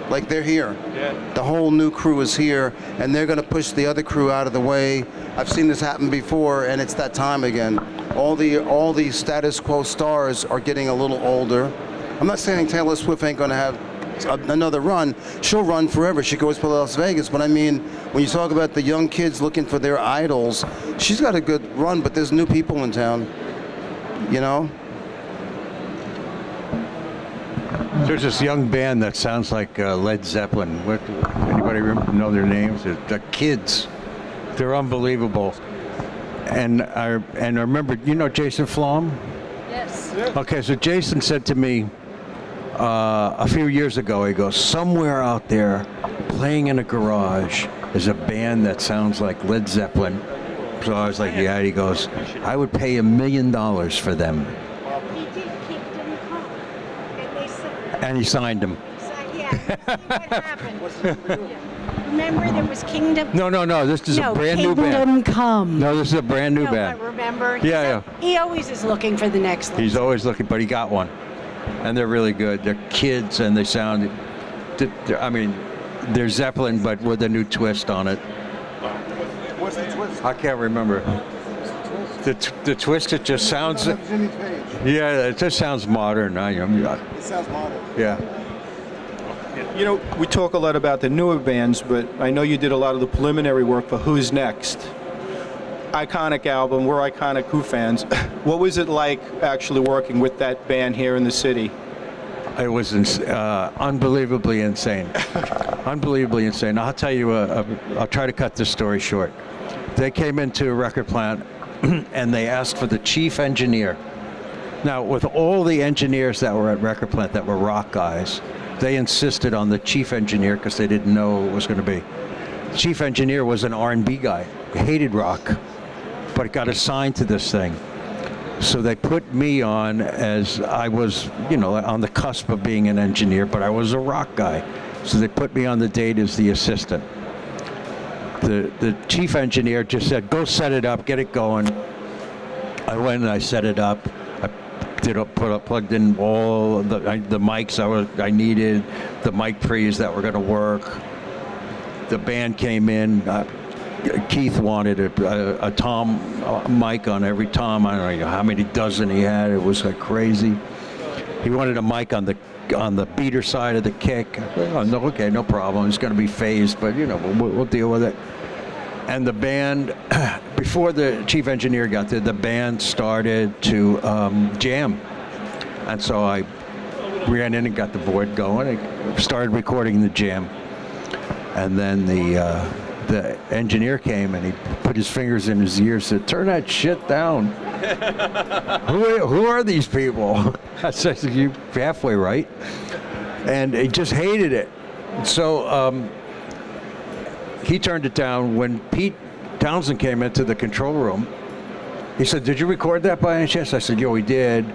Like, they're here. Yeah. The whole new crew is here, and they're going to push the other crew out of the way. I've seen this happen before, and it's that time again. All the status quo stars are getting a little older. I'm not saying Taylor Swift ain't going to have another run. She'll run forever. She goes to Las Vegas. But I mean, when you talk about the young kids looking for their idols, she's got a good run, but there's new people in town, you know? There's this young band that sounds like Led Zeppelin. Anybody know their names? The Kids. They're unbelievable. And I remember, you know Jason Flom? Yes. Okay, so Jason said to me, a few years ago, he goes, somewhere out there playing in a garage is a band that sounds like Led Zeppelin. So I was like, yeah. He goes, I would pay $1 million for them. He did Kingdom Come. And they said, And he signed them. yeah, see what happened. Remember there was Kingdom? No, this is a brand new band. Kingdom Come. No, this is a brand new band. I remember. Yeah. He always is looking for the next one. He's always looking, but he got one. And they're really good. They're kids, and they sound, I mean, they're Zeppelin, but with a new twist on it. What's the twist? I can't remember. The twist, it just sounds, Jimmy Page. yeah, it just sounds modern. It sounds modern. Yeah. You know, we talk a lot about the newer bands, but I know you did a lot of the preliminary work for Who's Next. Iconic album, we're iconic Who fans. What was it like actually working with that band here in the city? It was unbelievably insane. Unbelievably insane. I'll tell you, I'll try to cut this story short. They came into a record plant and they asked for the chief engineer. Now, with all the engineers that were at record plant that were rock guys, they insisted on the chief engineer because they didn't know what it was going to be. The chief engineer was an R&B guy, hated rock, but got assigned to this thing. So they put me on as I was, you know, on the cusp of being an engineer, but I was a rock guy. So they put me on the date as the assistant. The chief engineer just said, go set it up, get it going. I went and I set it up. Plugged in all the mics I needed, the mic pre's that were going to work. The band came in. Keith wanted a tom mic on every tom. I don't know how many dozen he had. It was like crazy. He wanted a mic on the beater side of the kick. Oh, no, okay, no problem. It's going to be phased, but you know we'll deal with it. And the band, before the chief engineer got there, the band started to jam. And so I ran in and got the board going and started recording the jam. And then the engineer came and he put his fingers in his ears and said, turn that shit down. Who are these people? I said, you're halfway right. And he just hated it. So he turned it down. When Pete Townsend came into the control room, He said, "Did you record that by any chance?" I said, "Yeah, we did."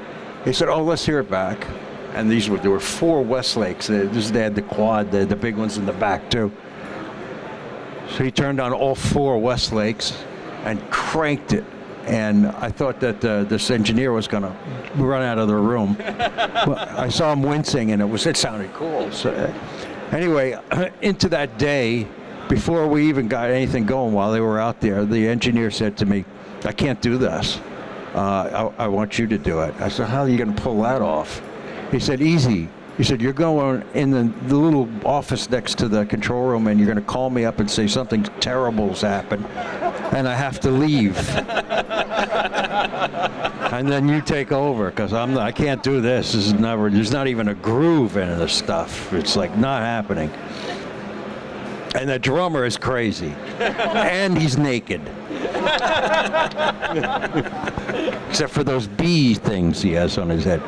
He said, "Oh, let's hear it back." And there were 4 Westlakes. They had the quad, the big ones in the back too. So he turned on all 4 Westlakes and cranked it. And I thought that this engineer was going to run out of the room. Well, I saw him wincing, and it sounded cool. So, anyway, into that day, before we even got anything going while they were out there, the engineer said to me, "I can't do this. I want you to do it." I said, "How are you going to pull that off?" He said, "Easy." He said, "You're going in the little office next to the control room, and you're going to call me up and say something terrible's happened, and I have to leave. And then you take over, because I can't do this. There's not even a groove in this stuff. It's like not happening." And the drummer is crazy, and he's naked, except for those bee things he has on his head.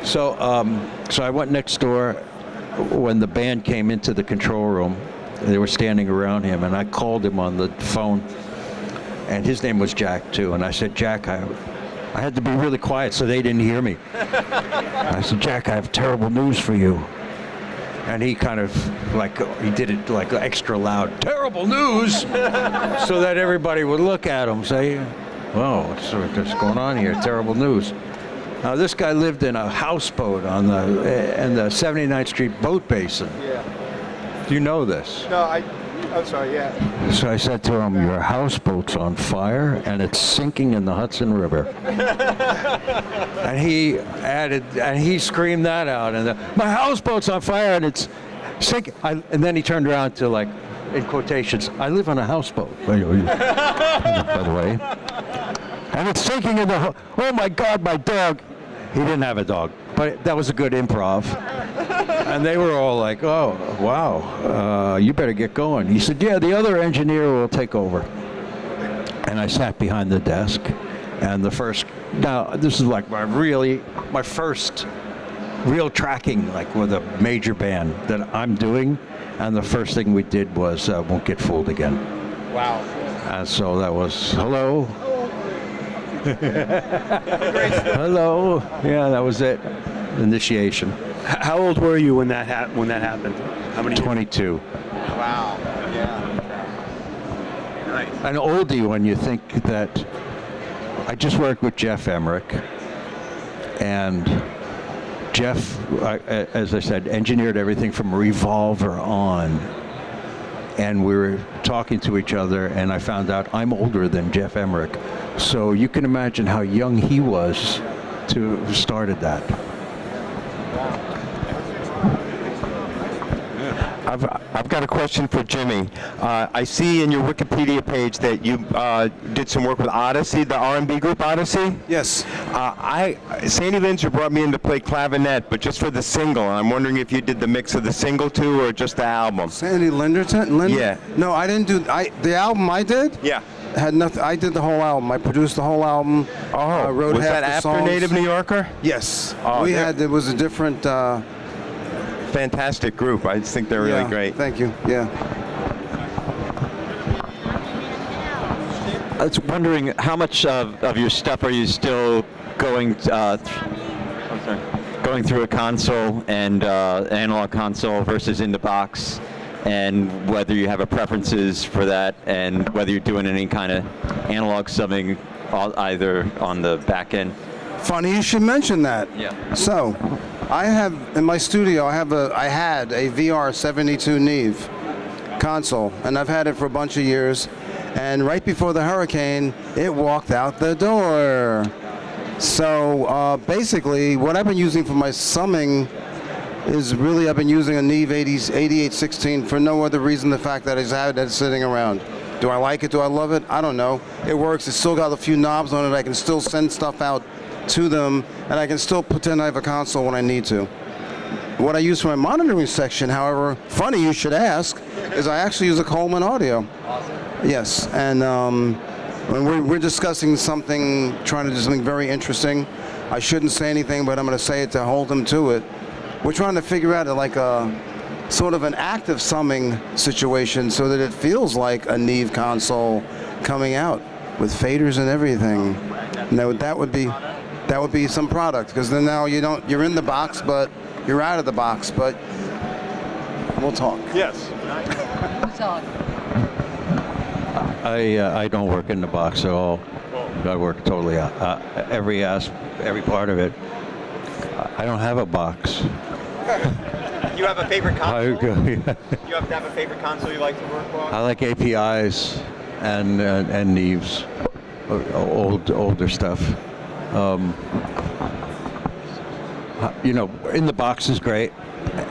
So I went next door when the band came into the control room. They were standing around him, and I called him on the phone, and his name was Jack too. And I said, "Jack, I had to be really quiet so they didn't hear me." I said, "Jack, I have terrible news for you." And he kind of he did it like extra loud, "Terrible news," so that everybody would look at him, say, "Whoa, what's going on here? Terrible news." Now, this guy lived in a houseboat in the 79th Street boat basin. Yeah. Do you know this? No, I'm sorry, yeah. So I said to him, "Your houseboat's on fire, and it's sinking in the Hudson River." And he screamed that out, and "My houseboat's on fire, and it's sinking." And then he turned around to, like, in quotations, "I live on a houseboat, by the way. And it's sinking in the, oh my God, my dog." He didn't have a dog, but that was a good improv. And they were all like, "Oh, wow, you better get going." He said, "Yeah, the other engineer will take over." And I sat behind the desk, and this is like my first real tracking, like with a major band that I'm doing. And the first thing we did was "Won't Get Fooled Again." Wow. And so that was, hello. Hello. Yeah, that was it. Initiation. How old were you when that happened? How many? 22. Wow. Yeah. An oldie when you think that I just worked with Jeff Emmerich, and Jeff, as I said, engineered everything from Revolver on. And we were talking to each other, and I found out I'm older than Jeff Emmerich. So you can imagine how young he was to have started that. I've got a question for Jimmy. I see in your Wikipedia page that you did some work with Odyssey, the R&B group Odyssey. Yes. Sandy Linzer brought me in to play clavinet, but just for the single. And I'm wondering if you did the mix of the single too, or just the album. Sandy Linder? Yeah. No, I didn't do. The album I did. Yeah. Had nothing. I did the whole album. I produced the whole album. Oh. Wrote was half that the after songs. Native New Yorker? Yes. Oh, It was a different. Fantastic group. I just think they're really great. Thank you. Yeah. I was wondering how much of your stuff are you still going through a console and analog console versus in the box, and whether you have a preferences for that, and whether you're doing any kind of analog subbing either on the back end. Funny you should mention that. Yeah. So, I have in my studio. I had a VR 72 Neve console, and I've had it for a bunch of years. And right before the hurricane, it walked out the door. So basically, what I've been using for my summing is really I've been using a Neve 8816 for no other reason than the fact that I just had it sitting around. Do I like it? Do I love it? I don't know. It works. It's still got a few knobs on it. I can still send stuff out to them, and I can still pretend I have a console when I need to. What I use for my monitoring section, however, funny you should ask, is I actually use a Coleman audio. Awesome. Yes, and when we're discussing something, trying to do something very interesting, I shouldn't say anything, but I'm going to say it to hold them to it. We're trying to figure out like a sort of an active summing situation so that it feels like a Neve console coming out. with faders and everything. Now that would be some product, because then now you're in the box, but you're out of the box. But we'll talk. Yes. I don't work in the box at all. I work totally every part of it. I don't have a box. You have a favorite console? Yeah. You have to have a favorite console you like to work on? I like APIs and Neves, older stuff. In the box is great,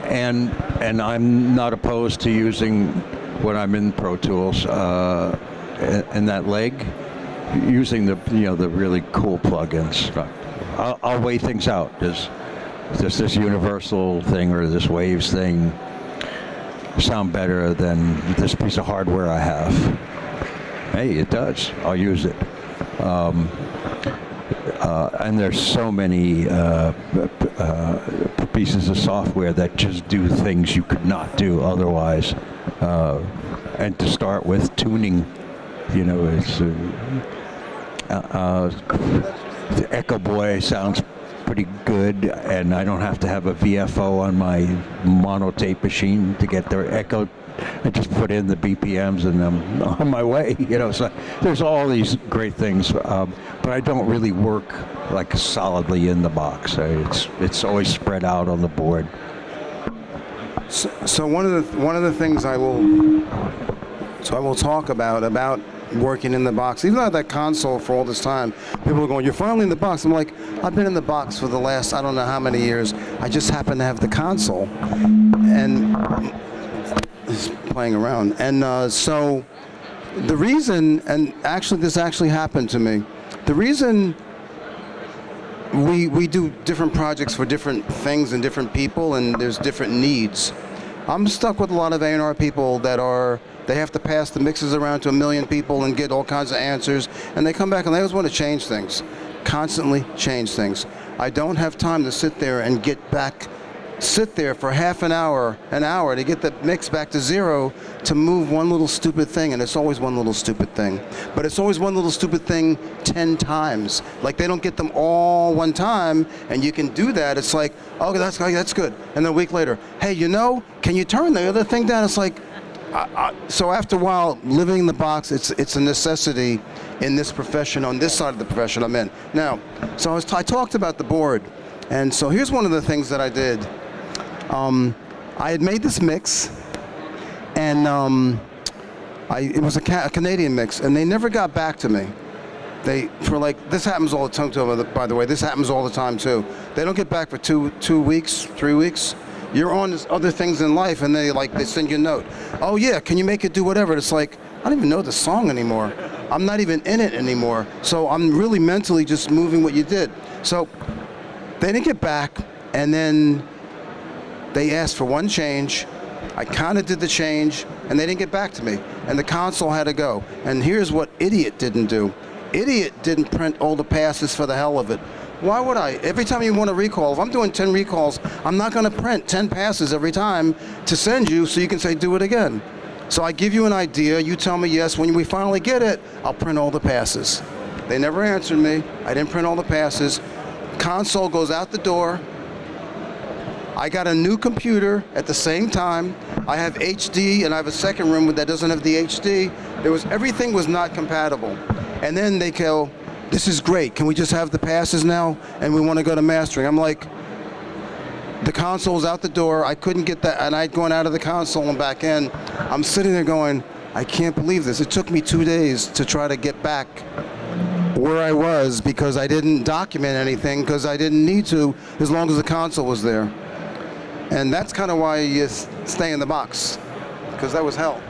and I'm not opposed to using when I'm in Pro Tools and that leg, using the really cool plugins. I'll weigh things out. Does this universal thing or this waves thing sound better than this piece of hardware I have? Hey, it does. I'll use it. And there's so many pieces of software that just do things you could not do otherwise. And to start with, tuning, it's the Echo Boy sounds pretty good, and I don't have to have a VFO on my monotape machine to get the echo. I just put in the BPMs and I'm on my way, so there's all these great things, but I don't really work like solidly in the box. It's always spread out on the board. So one of the things I will talk about working in the box. Even though I had that console for all this time, people are going, "You're finally in the box." I'm like, I've been in the box for the last I don't know how many years. I just happen to have the console, and he's playing around. And so the reason, and actually this actually happened to me, the reason we do different projects for different things and different people, and there's different needs. I'm stuck with a lot of A&R people they have to pass the mixes around to 1 million people and get all kinds of answers, and they come back and they always want to change things, constantly change things. I don't have time to sit there and sit there for half an hour to get the mix back to zero to move one little stupid thing, and it's always one little stupid thing. But it's always one little stupid thing 10 times. Like, they don't get them all one time, and you can do that. It's like, oh, that's good. And then a week later, hey, can you turn the other thing down? It's like, so after a while, living in the box, it's a necessity in this profession, on this side of the profession I'm in. Now, so I talked about the board, and so here's one of the things that I did. I had made this mix, and it was a Canadian mix, and they never got back to me. This happens all the time too, by the way. This happens all the time too. They don't get back for 2 weeks, 3 weeks. You're on this other things in life, and they send you a note. Oh yeah, can you make it do whatever? It's like, I don't even know the song anymore. I'm not even in it anymore. So I'm really mentally just moving what you did. So they didn't get back, and then they asked for one change. I kind of did the change, and they didn't get back to me. And the console had to go. And here's what Idiot didn't do. Idiot didn't print all the passes for the hell of it. Why would I? Every time you want a recall, if I'm doing 10 recalls, I'm not going to print 10 passes every time to send you so you can say, do it again. So I give you an idea, you tell me yes. When we finally get it, I'll print all the passes. They never answered me. I didn't print all the passes. Console goes out the door. I got a new computer at the same time. I have HD, and I have a second room that doesn't have the HD. Everything was not compatible. And then they go, this is great. Can we just have the passes now? And we want to go to mastering. I'm like, the console's out the door. I couldn't get that, and I'd gone out of the console and back in. I'm sitting there going, I can't believe this. It took me 2 days to try to get back where I was because I didn't document anything because I didn't need to as long as the console was there. And that's kind of why you stay in the box, because that was hell.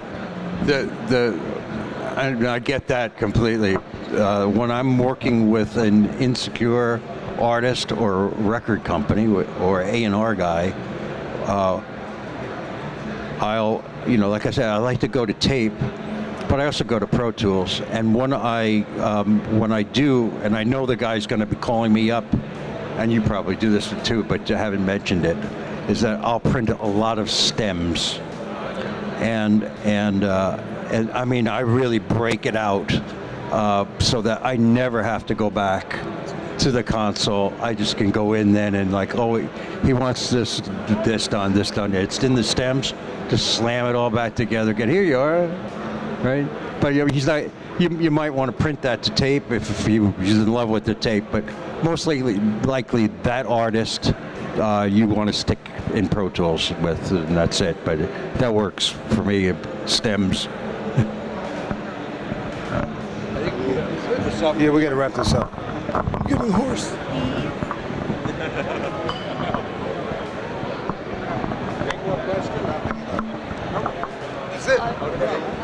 I get that completely. When I'm working with an insecure artist or record company or A&R guy, like I said, I like to go to tape, but I also go to Pro Tools. And when I do, and I know the guy's going to be calling me up, and you probably do this too, but you haven't mentioned it, is that I'll print a lot of stems, and I mean, I really break it out so that I never have to go back to the console. I just can go in then and like, oh, he wants this done, this done. It's in the stems. Just slam it all back together again. Here you are, right? But he's not. You might want to print that to tape if he's in love with the tape. But most likely that artist you want to stick in Pro Tools with, and that's it. But that works for me. Stems. Yeah, we got to wrap this up. Give me the horse. That's it.